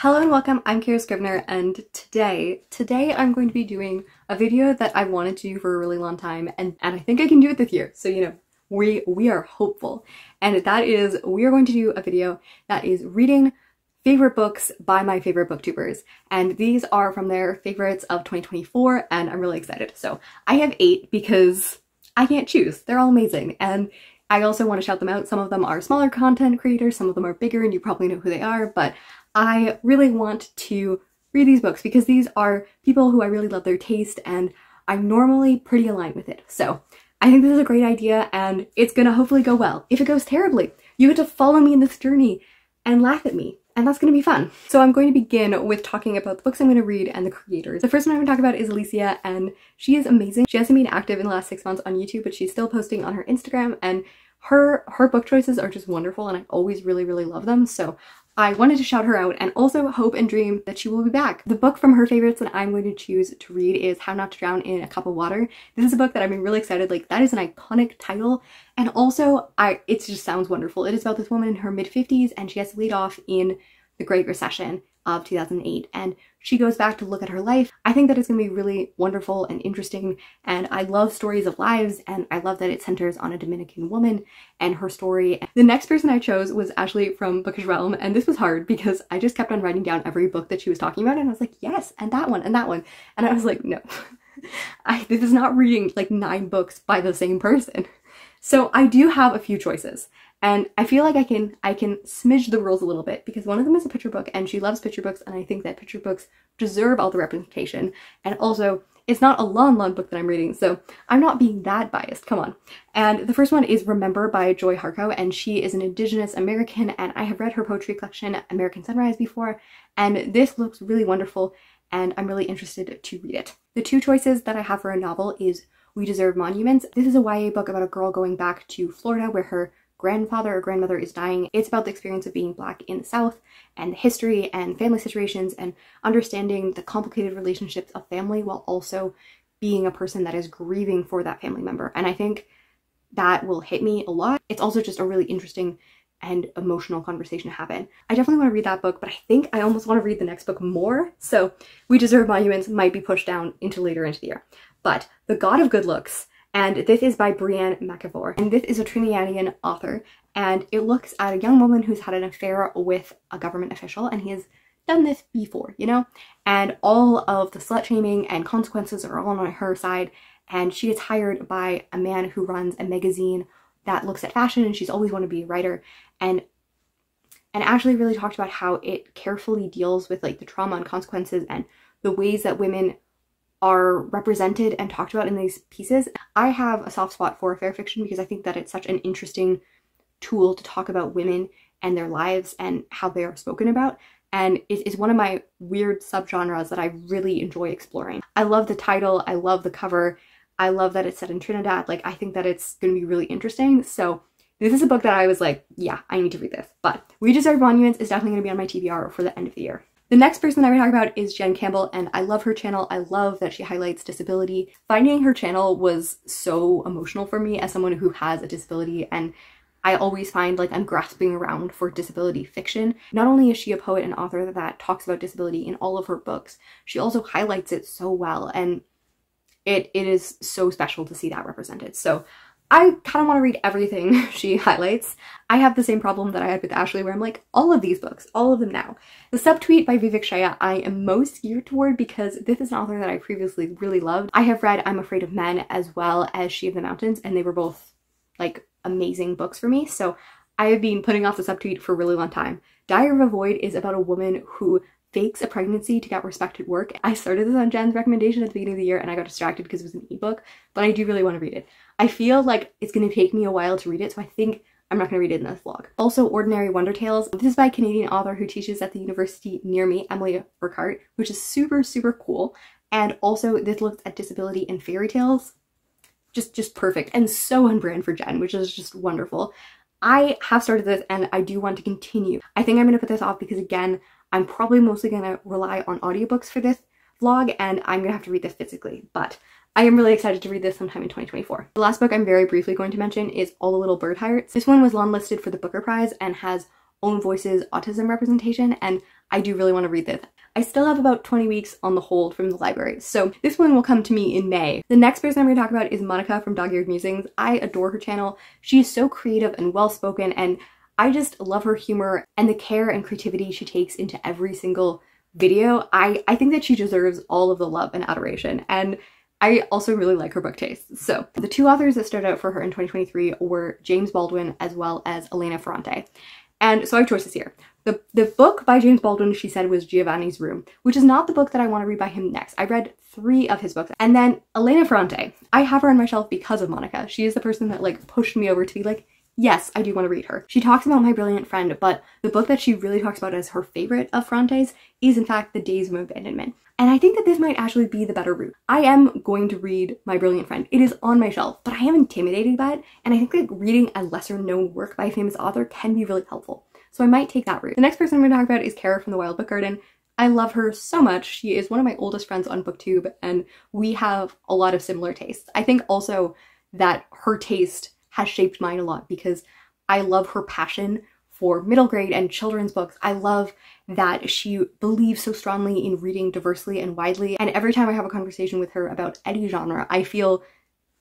Hello and welcome, I'm Cara Scrivener, and today I'm going to be doing a video that I wanted to do for a really long time, and I think I can do it this year, so you know, we are hopeful. And that is, we are going to do a video that is reading favorite books by my favorite booktubers, and these are from their favorites of 2024, and I'm really excited. So I have 8 because I can't choose, they're all amazing, and I also want to shout them out. Some of them are smaller content creators, some of them are bigger, and you probably know who they are, but I really want to read these books because these are people who I really love their taste and I'm normally pretty aligned with it. So I think this is a great idea and it's gonna hopefully go well. If it goes terribly, you get to follow me in this journey and laugh at me, and that's gonna be fun. So I'm going to begin with talking about the books I'm gonna read and the creators. The first one I'm gonna talk about is Alicia, and she is amazing. She hasn't been active in the last 6 months on YouTube, but she's still posting on her Instagram, and her book choices are just wonderful and I always really love them. So I wanted to shout her out and also hope and dream that she will be back. The book from her favorites that I'm going to choose to read is How Not to Drown in a Cup of Water. This is a book that I've been really excited, like that is an iconic title, and also it just sounds wonderful. It is about this woman in her mid-50s and she gets laid off in the Great Recession of 2008 and she goes back to look at her life. I think that it's going to be really wonderful and interesting, and I love stories of lives, and I love that it centers on a Dominican woman and her story. The next person I chose was actually from Bookish realm, and this was hard because I just kept on writing down every book that she was talking about and I was like, yes, and that one and that one, and I was like, no, this is not reading like 9 books by the same person. So I do have a few choices. And I feel like I can smidge the rules a little bit because one of them is a picture book and she loves picture books, and I think that picture books deserve all the representation. And also, it's not a long book that I'm reading, so I'm not being that biased, come on. And the first one is Remember by Joy Harjo, and she is an Indigenous American, and I have read her poetry collection American Sunrise before, and this looks really wonderful and I'm really interested to read it. The 2 choices that I have for a novel is We Deserve Monuments. This is a YA book about a girl going back to Florida where her grandfather or grandmother is dying. It's about the experience of being Black in the South and the history and family situations and understanding the complicated relationships of family while also being a person that is grieving for that family member. And I think that will hit me a lot. It's also just a really interesting and emotional conversation to happen. I definitely want to read that book, but I think I almost want to read the next book more. So We Deserve Monuments might be pushed down into later into the year. But The God of Good Looks, and this is by Breanne McIvor, and this is a Trinidadian author, and it looks at a young woman who's had an affair with a government official, and he has done this before, you know, and all of the slut shaming and consequences are all on her side, and she gets hired by a man who runs a magazine that looks at fashion, and she's always wanted to be a writer, and actually really talked about how it carefully deals with like the trauma and consequences and the ways that women are represented and talked about in these pieces. I have a soft spot for fair fiction because I think that it's such an interesting tool to talk about women and their lives and how they are spoken about, and it is one of my weird subgenres that I really enjoy exploring. I love the title, I love the cover, I love that it's set in Trinidad. Like, I think that it's going to be really interesting. So this is a book that I was like, yeah, I need to read this. But We Deserve Monuments is definitely going to be on my TBR for the end of the year. The next person that we're talking about is Jen Campbell, and I love her channel. I love that she highlights disability. Finding her channel was so emotional for me as someone who has a disability, and I always find like I'm grasping around for disability fiction. Not only is she a poet and author that talks about disability in all of her books, she also highlights it so well, and it is so special to see that represented. So I kind of want to read everything she highlights. I have the same problem that I had with Ashley where I'm like, all of these books, all of them now. The Subtweet by Vivek Shaya I am most geared toward because this is an author that I previously really loved. I have read I'm Afraid of Men as well as She of the Mountains, and they were both like amazing books for me. So I have been putting off the Subtweet for a really long time. Diary of a Void is about a woman who fakes a pregnancy to get respect at work. I started this on Jen's recommendation at the beginning of the year and I got distracted because it was an ebook, but I do really want to read it. I feel like it's going to take me a while to read it, so I think I'm not going to read it in this vlog. Also, Ordinary Wonder Tales. This is by a Canadian author who teaches at the university near me, Emily Burkhart, which is super cool. And also this looks at disability in fairy tales. Just perfect and so on brand for Jen, which is just wonderful. I have started this and I do want to continue. I think I'm going to put this off because again, I'm probably mostly going to rely on audiobooks for this vlog and I'm going to have to read this physically, but I am really excited to read this sometime in 2024. The last book I'm very briefly going to mention is All the Little Bird Hearts. This one was long listed for the Booker Prize and has own voices autism representation, and I do really want to read this. I still have about 20 weeks on the hold from the library, so this one will come to me in May. The next person I'm going to talk about is Monika from Dog-Eared Musings. I adore her channel. She is so creative and well-spoken, and I just love her humor and the care and creativity she takes into every single video. I think that she deserves all of the love and adoration, and I also really like her book taste. So the two authors that stood out for her in 2023 were James Baldwin as well as Elena Ferrante. And so I have choices here. The book by James Baldwin, she said, was Giovanni's Room, which is not the book that I want to read by him next. I read 3 of his books. And then Elena Ferrante, I have her on my shelf because of Monika. She is the person that like pushed me over to be like, yes, I do want to read her. She talks about My Brilliant Friend, but the book that she really talks about as her favorite of Ferrante's is in fact The Days of Abandonment. And I think that this might actually be the better route. I am going to read My Brilliant Friend. It is on my shelf, but I am intimidated by it. And I think that reading a lesser known work by a famous author can be really helpful. So I might take that route. The next person I'm going to talk about is Cara from the Wilde Book Garden. I love her so much. She is one of my oldest friends on BookTube, and we have a lot of similar tastes. I think also that her taste has shaped mine a lot because I love her passion for middle grade and children's books. I love that she believes so strongly in reading diversely and widely, and every time I have a conversation with her about any genre, I feel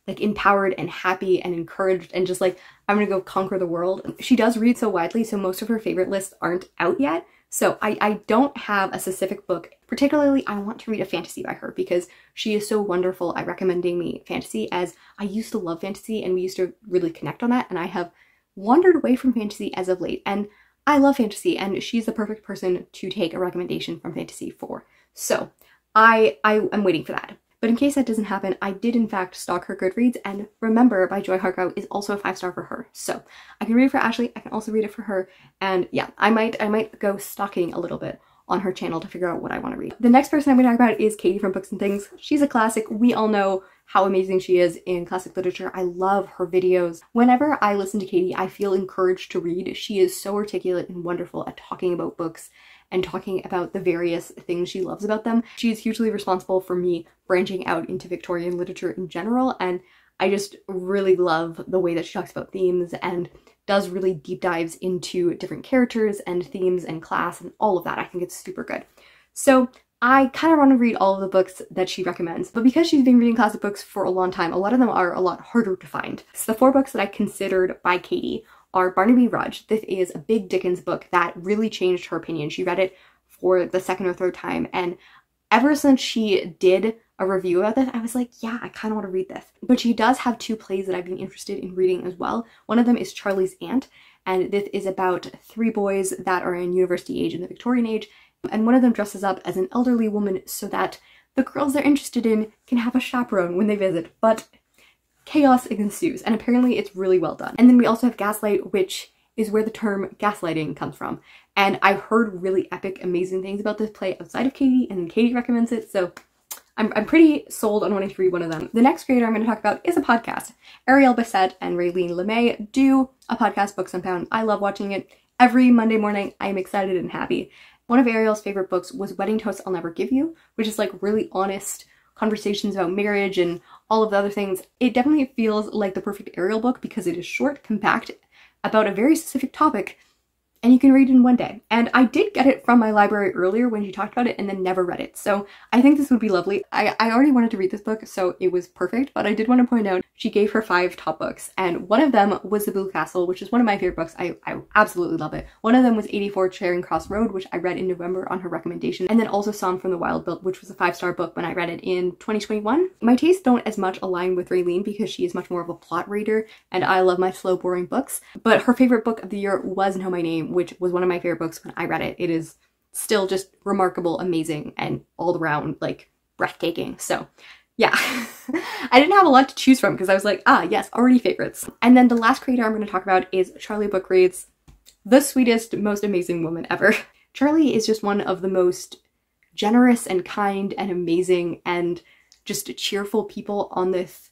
like empowered and happy and encouraged and just like, I'm gonna go conquer the world. She does read so widely, so most of her favorite lists aren't out yet. So I don't have a specific book. Particularly, I want to read a fantasy by her because she is so wonderful at recommending me fantasy, as I used to love fantasy and we used to really connect on that, and I have wandered away from fantasy as of late, and I love fantasy, and she's the perfect person to take a recommendation from fantasy for. So I am waiting for that. But in case that doesn't happen, I did in fact stalk her Goodreads, and Remember by Joy Hargrave is also a 5-star for her. So I can read it for Ashley, I can also read it for her, and yeah, I might go stalking a little bit on her channel to figure out what I want to read. The next person I'm going to talk about is Katie from Books and Things. She's a classic. We all know how amazing she is in classic literature. I love her videos. Whenever I listen to Katie, I feel encouraged to read. She is so articulate and wonderful at talking about books and talking about the various things she loves about them. She is hugely responsible for me branching out into Victorian literature in general, and I just really love the way that she talks about themes and does really deep dives into different characters and themes and class and all of that. I think it's super good. So I kind of want to read all of the books that she recommends, but because she's been reading classic books for a long time, a lot of them are a lot harder to find. So the 4 books that I considered by Katie are Barnaby Rudge. This is a big Dickens book that really changed her opinion. She read it for the 2nd or 3rd time, and ever since she did a review about this, I was like, yeah, I kind of want to read this. But she does have 2 plays that I've been interested in reading as well. One of them is Charley's Aunt, and this is about 3 boys that are in university age in the Victorian age, and one of them dresses up as an elderly woman so that the girls they're interested in can have a chaperone when they visit, but chaos ensues, and apparently it's really well done. And then we also have Gaslight, which is where the term gaslighting comes from. And I've heard really epic, amazing things about this play outside of Katie, and Katie recommends it, so I'm pretty sold on wanting to read one of them. The next creator I'm going to talk about is a podcast. Ariel Bissett and Raylene LeMay do a podcast, Books Unbound. I love watching it. Every Monday morning, I am excited and happy. One of Ariel's favorite books was Wedding Toast I'll Never Give You, which is like really honest conversations about marriage and all of the other things. It definitely feels like the perfect Ariel book because it is short, compact, about a very specific topic, and you can read it in one day. And I did get it from my library earlier when she talked about it and then never read it. So I think this would be lovely. I already wanted to read this book, so it was perfect, but I did want to point out she gave her 5 top books, and one of them was The Blue Castle, which is one of my favorite books. I absolutely love it. One of them was 84 Charing Cross Road, which I read in November on her recommendation, and then also Song from the Wilde, which was a 5-star book when I read it in 2021. My tastes don't as much align with Raylene because she is much more of a plot reader, and I love my slow, boring books, but her favorite book of the year was Know My Name, which was one of my favorite books when I read it. It is still just remarkable, amazing, and all around like breathtaking. So yeah, I didn't have a lot to choose from because I was like, ah, yes, already favorites. And then the last creator I'm going to talk about is Charley Book Reads, the sweetest, most amazing woman ever. Charley is just one of the most generous and kind and amazing and just cheerful people on this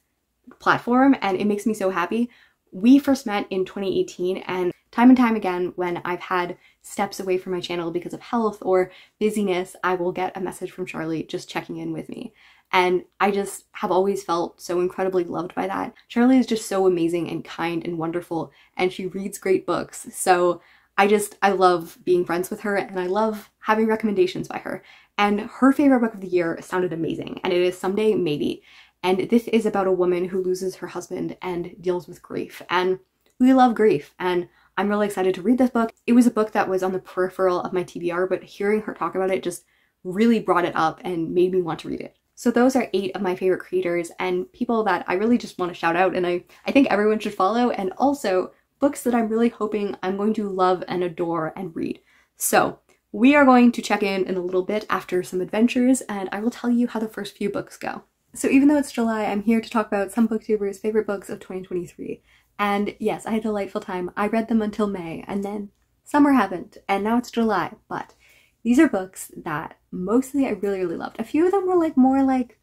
platform, and it makes me so happy. We first met in 2018, and time and time again, when I've had steps away from my channel because of health or busyness, I will get a message from Charley just checking in with me. And I just have always felt so incredibly loved by that. Charley is just so amazing and kind and wonderful, and she reads great books. So I love being friends with her, and I love having recommendations by her. And her favorite book of the year sounded amazing, and it is Someday Maybe. And this is about a woman who loses her husband and deals with grief. And we love grief, and I'm really excited to read this book. It was a book that was on the peripheral of my TBR, but hearing her talk about it just really brought it up and made me want to read it. So those are 8 of my favorite creators and people that I really just want to shout out, and I think everyone should follow, and also books that I'm really hoping I'm going to love and adore and read. So we are going to check in a little bit after some adventures, and I will tell you how the first few books go. So even though it's July, I'm here to talk about some booktubers' favorite books of 2023. And yes, I had a delightful time. I read them until May, and then summer happened, and now it's July. But these are books that mostly I really, really loved. A few of them were more like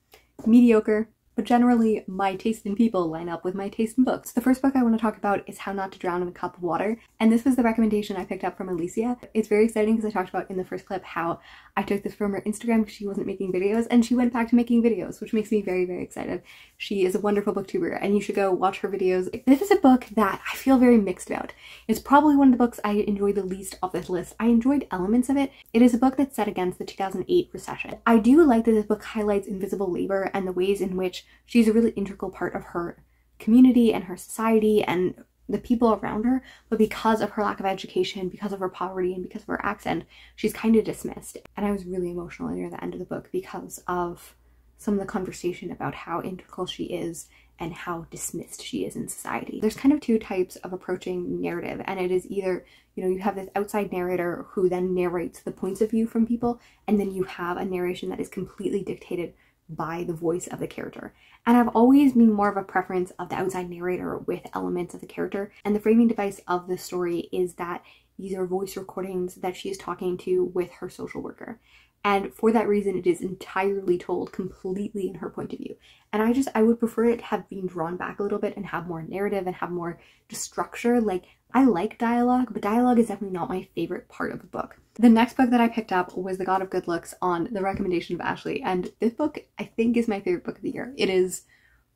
mediocre, but generally my taste in people line up with my taste in books. The first book I want to talk about is How Not to Drown in a Cup of Water, and this was the recommendation I picked up from Alicia. It's very exciting because I talked about in the first clip how I took this from her Instagram because she wasn't making videos, and she went back to making videos, which makes me very, very excited. She is a wonderful booktuber, and you should go watch her videos. This is a book that I feel very mixed about. It's probably one of the books I enjoyed the least off this list. I enjoyed elements of it. It is a book that's set against the 2008 recession. I do like that this book highlights invisible labor and the ways in which she's a really integral part of her community and her society and the people around her, but because of her lack of education, because of her poverty, and because of her accent, she's kind of dismissed. And I was really emotional near the end of the book because of some of the conversation about how integral she is and how dismissed she is in society. There's kind of 2 types of approaching narrative, and it is either, you have this outside narrator who then narrates the points of view from people, and then you have a narration that is completely dictated by the voice of the character. And I've always been more of a preference of the outside narrator with elements of the character, and the framing device of the story is that these are voice recordings that she is talking to with her social worker. And for that reason, it is entirely told completely in her point of view. And I would prefer it have been drawn back a little bit and have more narrative and have more just structure. Like, I like dialogue, but dialogue is definitely not my favorite part of the book. The next book that I picked up was The God of Good Looks on the recommendation of Ashley. And this book, I think, is my favorite book of the year. It is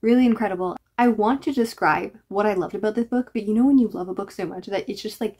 really incredible. I want to describe what I loved about this book, but you know when you love a book so much that it's just like,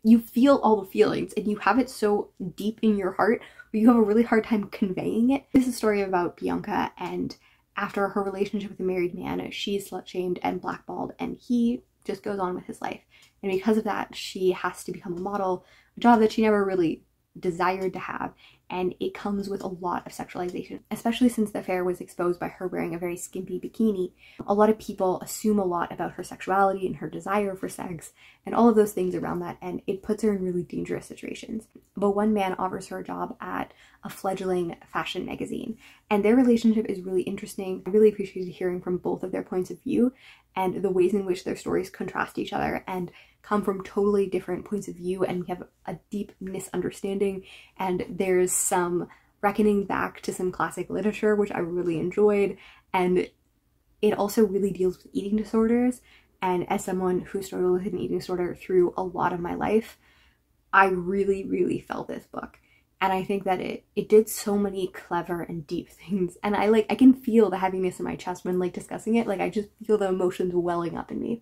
you feel all the feelings and you have it so deep in your heart, but you have a really hard time conveying it. This is a story about Bianca, and after her relationship with a married man, she's slut-shamed and blackballed, and he just goes on with his life. And because of that, she has to become a model, a job that she never really desired to have, and it comes with a lot of sexualization, especially since the affair was exposed by her wearing a very skimpy bikini. A lot of people assume a lot about her sexuality and her desire for sex and all of those things around that, and it puts her in really dangerous situations. But one man offers her a job at a fledgling fashion magazine, and their relationship is really interesting. I really appreciated hearing from both of their points of view and the ways in which their stories contrast each other and come from totally different points of view, and we have a deep misunderstanding, and there's some reckoning back to some classic literature, which I really enjoyed, and it also really deals with eating disorders. And as someone who struggled with an eating disorder through a lot of my life, I really, really felt this book. And I think that it did so many clever and deep things, and I can feel the heaviness in my chest when discussing it. I just feel the emotions welling up in me.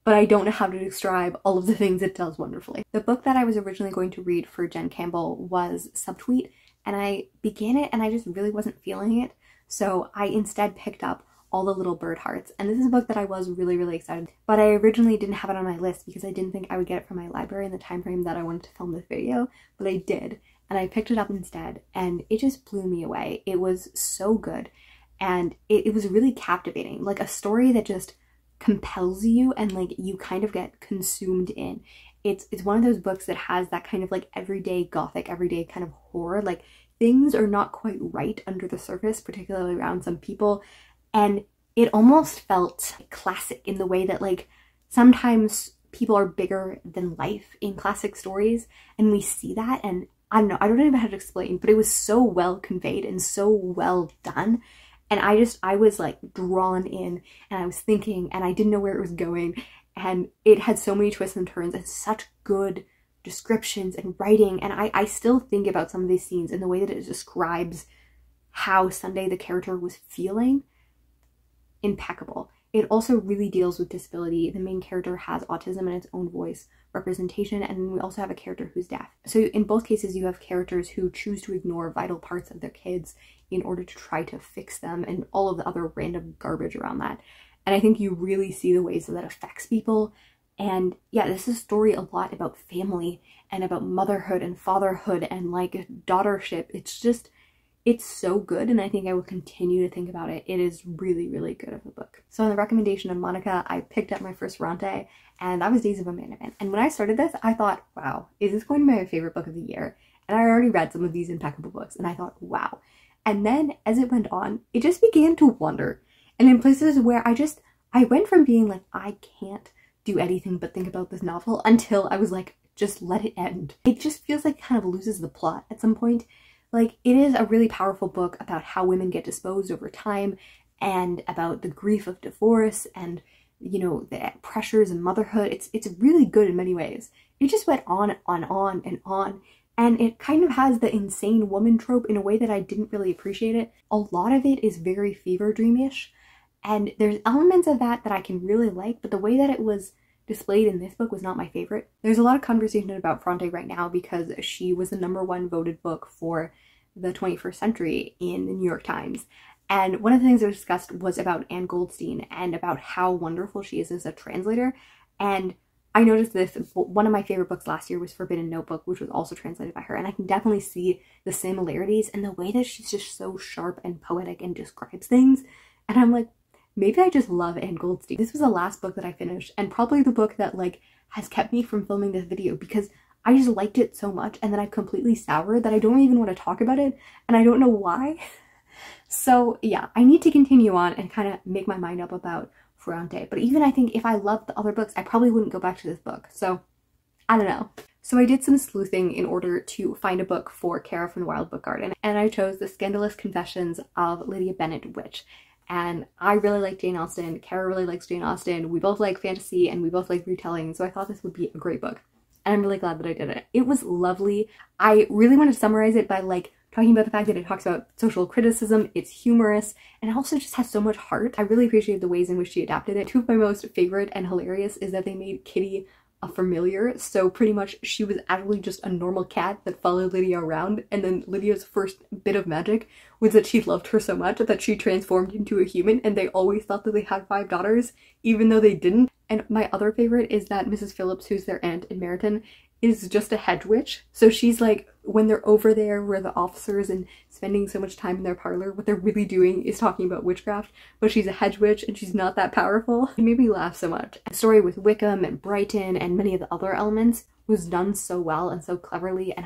But I don't know how to describe all of the things it does wonderfully. The book that I was originally going to read for Jen Campbell was Subtweet, and I began it and I just really wasn't feeling it. So I instead picked up All the Little Bird Hearts, and this is a book that I was really, really excited. But I originally didn't have it on my list because I didn't think I would get it from my library in the time frame that I wanted to film this video, but I did. And I picked it up instead, and it just blew me away. It was so good, and it was really captivating. A story that just compels you and you kind of get consumed in. It's one of those books that has that kind of everyday gothic, everyday kind of horror. Things are not quite right under the surface, particularly around some people, and it almost felt classic in the way that sometimes people are bigger than life in classic stories, and we see that, and I don't know, I don't even know how to explain, but it was so well conveyed and so well done. And I was drawn in, and I was thinking, and I didn't know where it was going, and it had so many twists and turns and such good descriptions and writing, and I still think about some of these scenes in the way that it describes how Sunday the character was feeling. Impeccable. It also really deals with disability. The main character has autism in its own voice, representation, and we also have a character who's deaf. So in both cases, you have characters who choose to ignore vital parts of their kids in order to try to fix them, and all of the other random garbage around that. And I think you really see the ways that that affects people. And yeah, this is a story a lot about family and about motherhood and fatherhood and like daughtership. It's so good, and I think I will continue to think about it. It is really, really good of a book. So on the recommendation of Monika, I picked up my first Ferrante, and that was Days of Abandonment. And when I started this, I thought, wow, is this going to be my favorite book of the year? And I already read some of these impeccable books, and I thought, wow. And then as it went on, it just began to wander. And in places where I went from being like, I can't do anything but think about this novel, until I was like, just let it end. It just feels like it kind of loses the plot at some point. Like, it is a really powerful book about how women get disposed over time, and about the grief of divorce, and, you know, the pressures of motherhood. It's really good in many ways. It just went on and on and on, and it kind of has the insane woman trope in a way that I didn't really appreciate it. A lot of it is very fever dreamish, and there's elements of that I can really like, but the way that it was displayed in this book was not my favorite. There's a lot of conversation about Ferrante right now because she was the #1 voted book for the 21st century in the New York Times. And one of the things that was discussed was about Anne Goldstein and about how wonderful she is as a translator. And I noticed this, one of my favorite books last year was Forbidden Notebook, which was also translated by her. And I can definitely see the similarities and the way that she's just so sharp and poetic and describes things. And I'm like, maybe I just love Anne Goldstein. This was the last book that I finished, and probably the book that like has kept me from filming this video, because I just liked it so much, and then I completely soured that I don't even want to talk about it, and I don't know why. So yeah, I need to continue on and kind of make my mind up about Ferrante. But even I think if I loved the other books, I probably wouldn't go back to this book. So I don't know. So I did some sleuthing in order to find a book for Cara from the Wilde Book Garden, and I chose The Scandalous Confessions of Lydia Bennet Witch. And I really like Jane Austen, Cara really likes Jane Austen, we both like fantasy and we both like retelling, so I thought this would be a great book. And I'm really glad that I did it. It was lovely. I really want to summarize it by like talking about the fact that it talks about social criticism, it's humorous, and it also just has so much heart. I really appreciate the ways in which she adapted it. Two of my most favorite and hilarious is that they made Kitty a familiar, so pretty much she was actually just a normal cat that followed Lydia around, and then Lydia's first bit of magic was that she loved her so much that she transformed into a human, and they always thought that they had 5 daughters, even though they didn't. And my other favorite is that Mrs. Phillips, who's their aunt in Meryton, is just a hedge witch. So she's like, when they're over there where the officers and spending so much time in their parlor, what they're really doing is talking about witchcraft, but she's a hedge witch and she's not that powerful. It made me laugh so much. The story with Wickham and Brighton and many of the other elements was done so well and so cleverly, and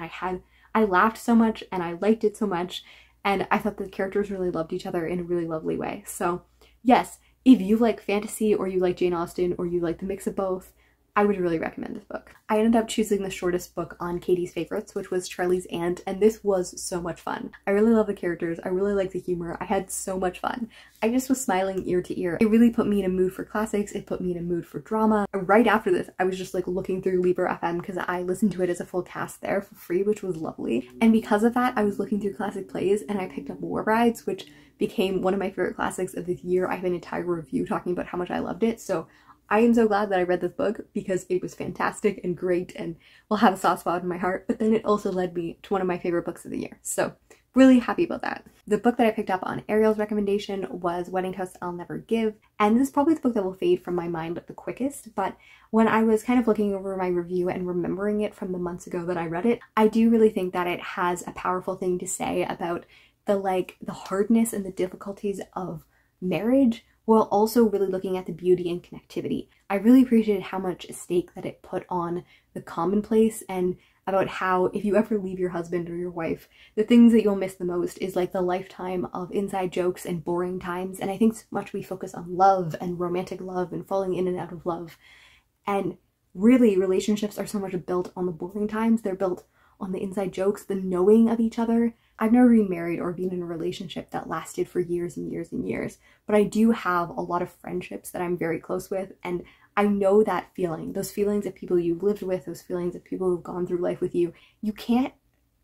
I laughed so much and I liked it so much, and I thought the characters really loved each other in a really lovely way. So yes, if you like fantasy, or you like Jane Austen, or you like the mix of both, I would really recommend this book. I ended up choosing the shortest book on Katie's favorites, which was Charley's Aunt, and this was so much fun. I really love the characters, I really like the humor, I had so much fun. I just was smiling ear to ear. It really put me in a mood for classics, it put me in a mood for drama. Right after this, I was just like looking through Libro FM because I listened to it as a full cast there for free, which was lovely. And because of that, I was looking through classic plays and I picked up War Brides, which became one of my favorite classics of this year. I have an entire review talking about how much I loved it, so I am so glad that I read this book because it was fantastic and great and will have a soft spot in my heart, but then it also led me to one of my favorite books of the year. So really happy about that. The book that I picked up on Ariel's recommendation was Wedding Toast I'll Never Give, and this is probably the book that will fade from my mind the quickest, but when I was kind of looking over my review and remembering it from the months ago that I read it, I do really think that it has a powerful thing to say about the hardness and the difficulties of marriage, while also really looking at the beauty and connectivity. I really appreciated how much stake that it put on the commonplace, and about how if you ever leave your husband or your wife, the things that you'll miss the most is like the lifetime of inside jokes and boring times. And I think so much we focus on love and romantic love and falling in and out of love. And really, relationships are so much built on the boring times. They're built on the inside jokes, the knowing of each other. I've never been married or been in a relationship that lasted for years and years and years, but I do have a lot of friendships that I'm very close with, and I know that feeling, those feelings of people you've lived with, those feelings of people who've gone through life with you. You can't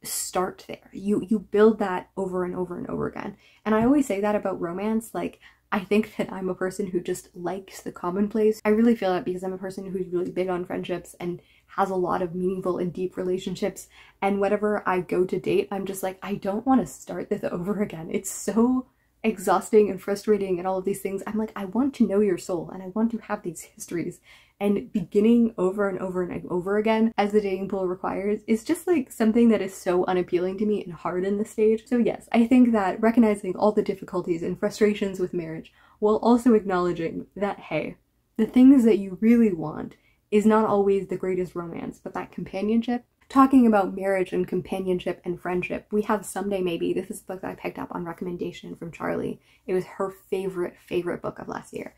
start there. You build that over and over and over again. And I always say that about romance. Like, I think that I'm a person who just likes the commonplace. I really feel that because I'm a person who's really big on friendships and has a lot of meaningful and deep relationships, and whenever I go to date, I'm just like, I don't want to start this over again. It's so exhausting and frustrating and all of these things. I'm like, I want to know your soul and I want to have these histories, and beginning over and over and over again as the dating pool requires is just like something that is so unappealing to me and hard in this stage. So yes, I think that recognizing all the difficulties and frustrations with marriage while also acknowledging that, hey, the things that you really want is not always the greatest romance, but that companionship. Talking about marriage and companionship and friendship, we have Someday Maybe. This is a book that I picked up on recommendation from Charley. It was her favorite book of last year.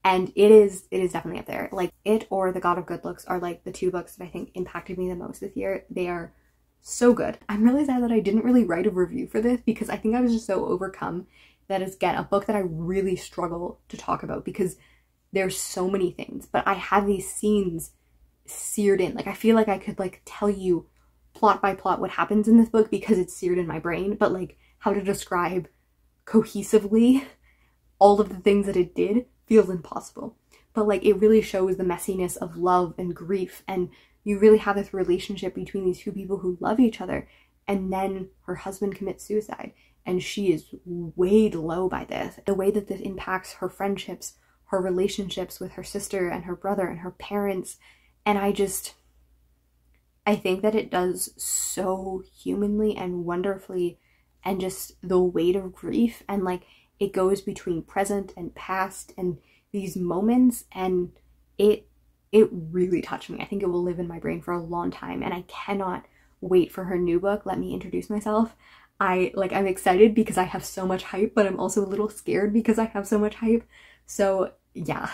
And it is definitely up there. Like, it or The God of Good Looks are like the two books that I think impacted me the most this year. They are so good. I'm really sad that I didn't really write a review for this because I think I was just so overcome that it's, again, a book that I really struggle to talk about because there's so many things, but I have these scenes seared in. Like, I feel like I could like tell you plot by plot what happens in this book because it's seared in my brain, but like how to describe cohesively all of the things that it did feels impossible. But like, it really shows the messiness of love and grief, and you really have this relationship between these two people who love each other, and then her husband commits suicide and she is weighed low by this. The way that this impacts her friendships, her relationships with her sister and her brother and her parents. And I think that it does so humanly and wonderfully, and just the weight of grief, and like it goes between present and past and these moments, and it really touched me. I think it will live in my brain for a long time, and I cannot wait for her new book, Let Me Introduce Myself. I'm excited because I have so much hype, but I'm also a little scared because I have so much hype. So yeah,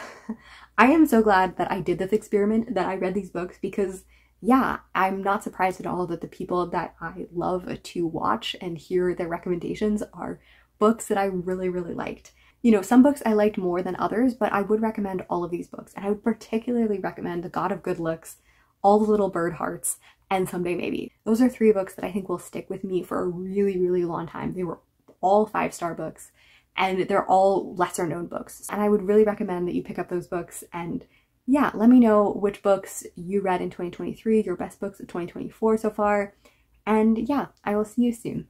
I am so glad that I did this experiment, that I read these books, because yeah, I'm not surprised at all that the people that I love to watch and hear their recommendations are books that I really liked. You know, some books I liked more than others, but I would recommend all of these books, and I would particularly recommend The God of Good Looks, All the Little Bird Hearts, and Someday Maybe. Those are three books that I think will stick with me for a really long time. They were all 5-star books, and they're all lesser known books. And I would really recommend that you pick up those books, and yeah, let me know which books you read in 2023, your best books of 2024 so far. And yeah, I will see you soon.